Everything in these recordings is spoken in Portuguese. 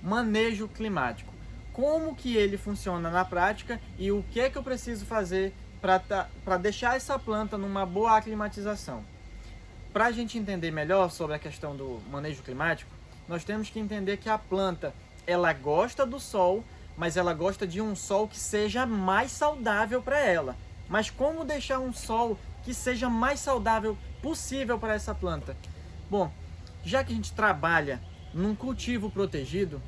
manejo climático. Como que ele funciona na prática e o que é que eu preciso fazer para deixar essa planta numa boa aclimatização. Para a gente entender melhor sobre a questão do manejo climático, nós temos que entender que a planta ela gosta do sol, mas ela gosta de um sol que seja mais saudável para ela. Mas como deixar um sol que seja mais saudável possível para essa planta? Bom, já que a gente trabalha num cultivo protegido,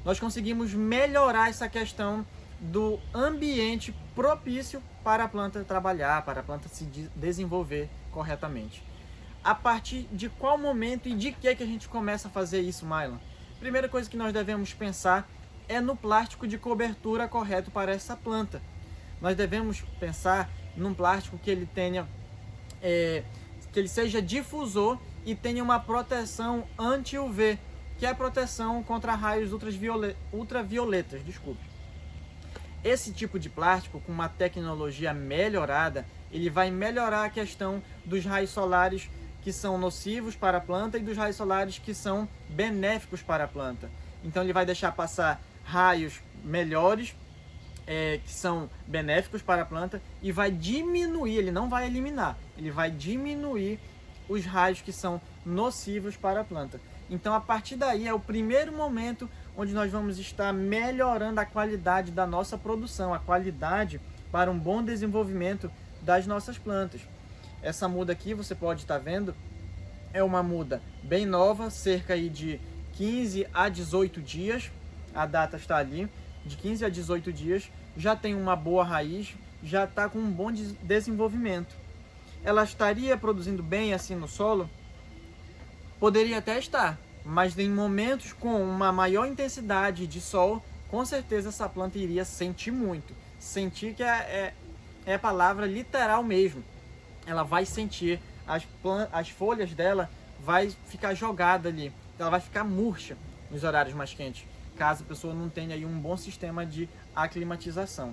nós conseguimos melhorar essa questão do ambiente propício para a planta trabalhar, para a planta se desenvolver corretamente. A partir de qual momento e de que a gente começa a fazer isso, Mylon? Primeira coisa que nós devemos pensar é no plástico de cobertura correto para essa planta. Nós devemos pensar num plástico que ele tenha, que ele seja difusor e tenha uma proteção anti-UV, que é a proteção contra raios ultravioletas. Esse tipo de plástico, com uma tecnologia melhorada, ele vai melhorar a questão dos raios solares que são nocivos para a planta e dos raios solares que são benéficos para a planta. Então ele vai deixar passar raios melhores, que são benéficos para a planta, e vai diminuir, ele não vai eliminar, ele vai diminuir os raios que são nocivos para a planta. Então a partir daí é o primeiro momento onde nós vamos estar melhorando a qualidade da nossa produção, a qualidade para um bom desenvolvimento das nossas plantas. Essa muda aqui, você pode estar vendo, é uma muda bem nova, cerca aí de 15 a 18 dias, a data está ali, de 15 a 18 dias, já tem uma boa raiz, já está com um bom desenvolvimento. Ela estaria produzindo bem assim no solo? Poderia até estar, mas em momentos com uma maior intensidade de sol, com certeza essa planta iria sentir muito. Sentir que é a palavra literal mesmo. Ela vai sentir, as folhas dela vai ficar jogada ali, ela vai ficar murcha nos horários mais quentes, caso a pessoa não tenha aí um bom sistema de aclimatização.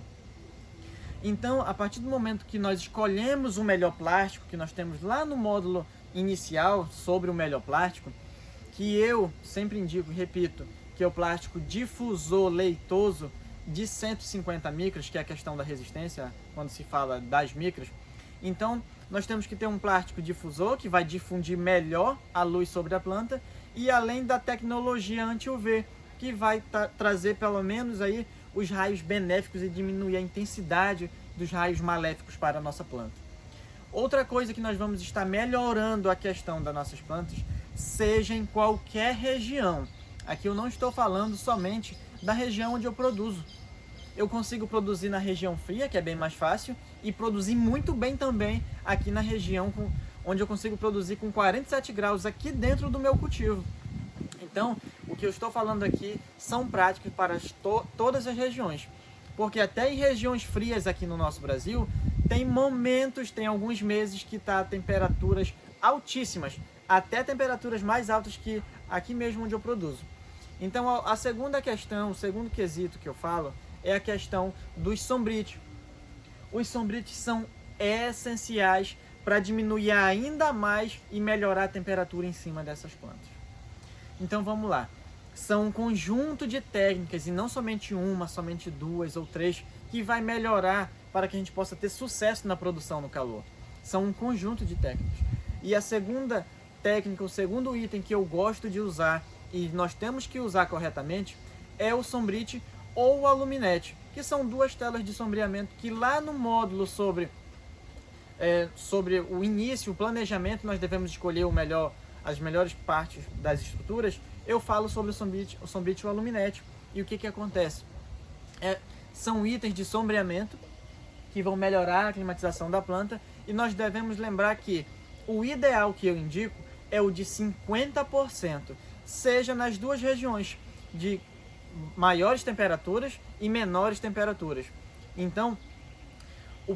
Então, a partir do momento que nós escolhemos o melhor plástico, que nós temos lá no módulo inicial sobre o melhor plástico, que eu sempre indico e repito, que é o plástico difusor leitoso de 150 micras, que é a questão da resistência, quando se fala das micras. Então, nós temos que ter um plástico difusor, que vai difundir melhor a luz sobre a planta, e além da tecnologia anti-UV, que vai trazer pelo menos aí os raios benéficos e diminuir a intensidade dos raios maléficos para a nossa planta. Outra coisa que nós vamos estar melhorando a questão das nossas plantas, seja em qualquer região. Aqui eu não estou falando somente da região onde eu produzo. Eu consigo produzir na região fria, que é bem mais fácil, e produzir muito bem também aqui na região onde eu consigo produzir com 47 graus aqui dentro do meu cultivo. Então, o que eu estou falando aqui são práticas para todas as regiões. Porque até em regiões frias aqui no nosso Brasil, tem alguns meses que está temperaturas altíssimas, até temperaturas mais altas que aqui mesmo onde eu produzo. Então, a segunda questão, o segundo quesito que eu falo, é a questão dos sombrites. Os sombrites são essenciais para diminuir ainda mais e melhorar a temperatura em cima dessas plantas. Então vamos lá. São um conjunto de técnicas, e não somente uma, somente duas ou três, que vai melhorar para que a gente possa ter sucesso na produção no calor. São um conjunto de técnicas. E a segunda técnica, o segundo item que eu gosto de usar, e nós temos que usar corretamente, é o sombrite ou o aluminete, que são duas telas de sombreamento que lá no módulo sobre o início, o planejamento, nós devemos escolher as melhores partes das estruturas. Eu falo sobre o sombrite e o aluminete. E o que acontece? São itens de sombreamento que vão melhorar a climatização da planta, e nós devemos lembrar que o ideal que eu indico é o de 50%, seja nas duas regiões, de maiores temperaturas e menores temperaturas. Então, o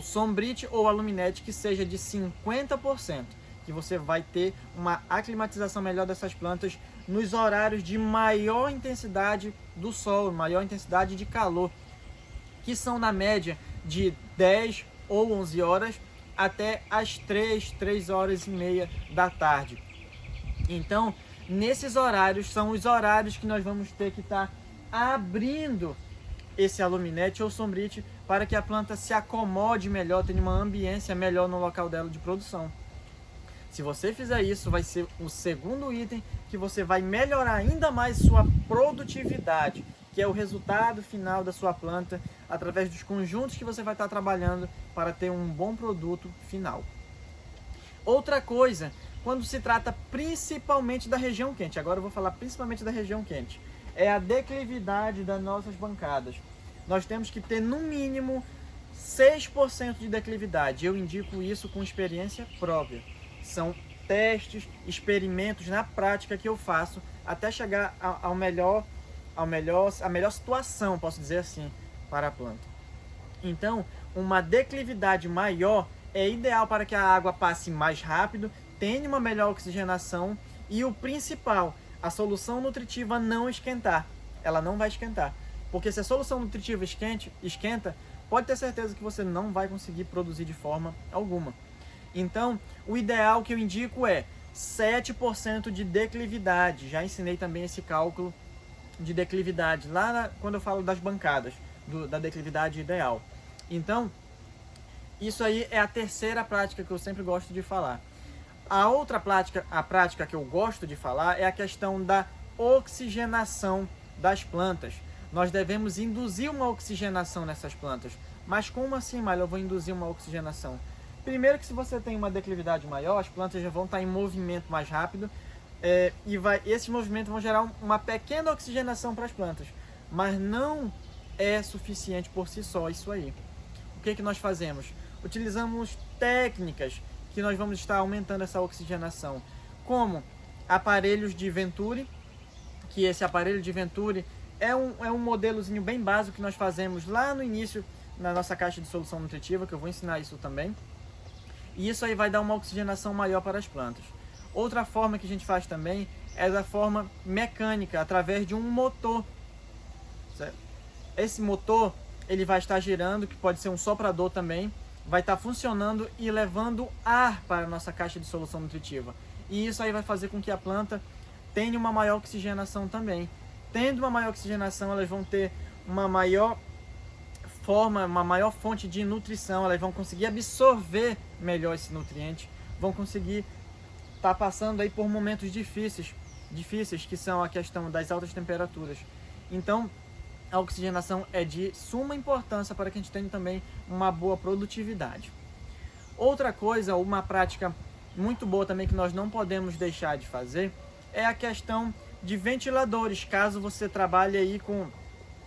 sombrite ou aluminete que seja de 50%, que você vai ter uma aclimatização melhor dessas plantas nos horários de maior intensidade do sol, maior intensidade de calor, que são na média de 10 ou 11 horas até as 3 horas e meia da tarde. Então, nesses horários são os horários que nós vamos ter que estar abrindo esse aluminete ou sombrite para que a planta se acomode melhor, tenha uma ambiência melhor no local dela de produção. Se você fizer isso, vai ser o segundo item que você vai melhorar ainda mais sua produtividade, que é o resultado final da sua planta, através dos conjuntos que você vai estar trabalhando para ter um bom produto final. Outra coisa, quando se trata principalmente da região quente, agora eu vou falar principalmente da região quente, é a declividade das nossas bancadas. Nós temos que ter no mínimo 6% de declividade. Eu indico isso com experiência própria. São testes, experimentos na prática que eu faço até chegar a melhor situação, posso dizer assim, para a planta. Então, uma declividade maior é ideal para que a água passe mais rápido, tenha uma melhor oxigenação e o principal, a solução nutritiva não esquentar. Ela não vai esquentar. Porque se a solução nutritiva esquenta, pode ter certeza que você não vai conseguir produzir de forma alguma. Então, o ideal que eu indico é 7% de declividade. Já ensinei também esse cálculo de declividade lá quando eu falo das bancadas, da declividade ideal. Então, isso aí é a terceira prática que eu sempre gosto de falar. A outra prática que eu gosto de falar é a questão da oxigenação das plantas. Nós devemos induzir uma oxigenação nessas plantas. Mas como assim, Mário, eu vou induzir uma oxigenação? Primeiro que se você tem uma declividade maior, as plantas já vão estar em movimento mais rápido esses movimentos vão gerar uma pequena oxigenação para as plantas. Mas não é suficiente por si só isso aí. O que nós fazemos? Utilizamos técnicas que nós vamos estar aumentando essa oxigenação, como aparelhos de Venturi, que esse aparelho de Venturi é um modelozinho bem básico que nós fazemos lá no início na nossa caixa de solução nutritiva, que eu vou ensinar isso também. E isso aí vai dar uma oxigenação maior para as plantas. Outra forma que a gente faz também é da forma mecânica, através de um motor. Certo? Esse motor ele vai estar girando, que pode ser um soprador também, vai estar funcionando e levando ar para a nossa caixa de solução nutritiva. E isso aí vai fazer com que a planta tenha uma maior oxigenação também. Tendo uma maior oxigenação, elas vão ter uma maior fonte de nutrição, elas vão conseguir absorver melhor esse nutriente, vão conseguir estar passando aí por momentos difíceis, que são a questão das altas temperaturas. Então, a oxigenação é de suma importância para que a gente tenha também uma boa produtividade. Outra coisa, uma prática muito boa também que nós não podemos deixar de fazer, é a questão de ventiladores. Caso você trabalhe aí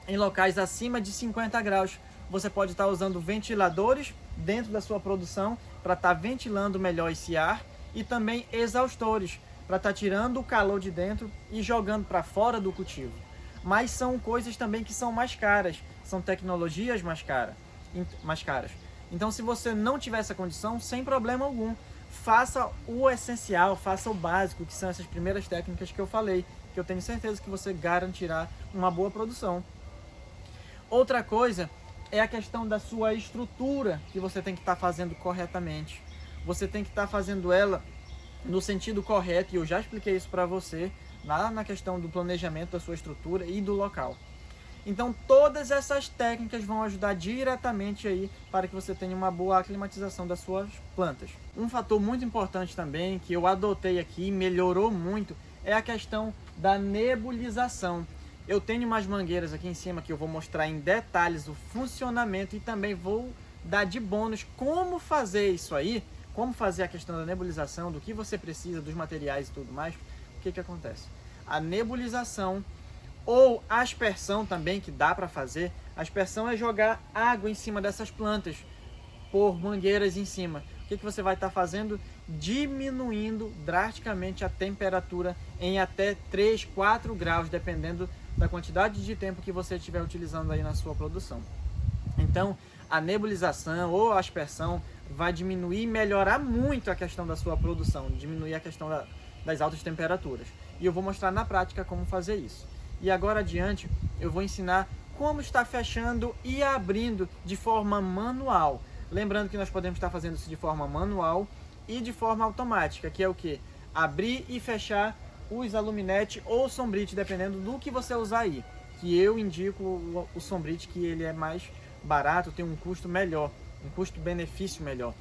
em locais acima de 50 graus, você pode estar usando ventiladores dentro da sua produção para estar ventilando melhor esse ar, e também exaustores para estar tirando o calor de dentro e jogando para fora do cultivo. Mas são coisas também que são mais caras, são tecnologias mais caras. Então, se você não tiver essa condição, sem problema algum, faça o essencial, faça o básico, que são essas primeiras técnicas que eu falei, que eu tenho certeza que você garantirá uma boa produção. Outra coisa é a questão da sua estrutura, que você tem que estar fazendo corretamente. Você tem que estar fazendo ela no sentido correto, e eu já expliquei isso para você lá na questão do planejamento da sua estrutura e do local. Então, todas essas técnicas vão ajudar diretamente aí para que você tenha uma boa aclimatização das suas plantas. Um fator muito importante também, que eu adotei aqui e melhorou muito, é a questão da nebulização. Eu tenho umas mangueiras aqui em cima que eu vou mostrar em detalhes o funcionamento e também vou dar de bônus como fazer isso aí, como fazer a questão da nebulização, do que você precisa, dos materiais e tudo mais. O que acontece? A nebulização ou aspersão também, que dá para fazer. A aspersão é jogar água em cima dessas plantas por mangueiras em cima. O que você vai estar fazendo? Diminuindo drasticamente a temperatura em até 3, 4 graus, dependendo da quantidade de tempo que você estiver utilizando aí na sua produção. Então, a nebulização ou a aspersão vai diminuir e melhorar muito a questão da sua produção, diminuir a questão das altas temperaturas. E eu vou mostrar na prática como fazer isso. E agora adiante, eu vou ensinar como estar fechando e abrindo de forma manual. Lembrando que nós podemos estar fazendo isso de forma manual e de forma automática, que é o que? Abrir e fechar os Aluminete ou Sombrite, dependendo do que você usar aí. Que eu indico o Sombrite, que ele é mais barato, tem um custo melhor, um custo-benefício melhor.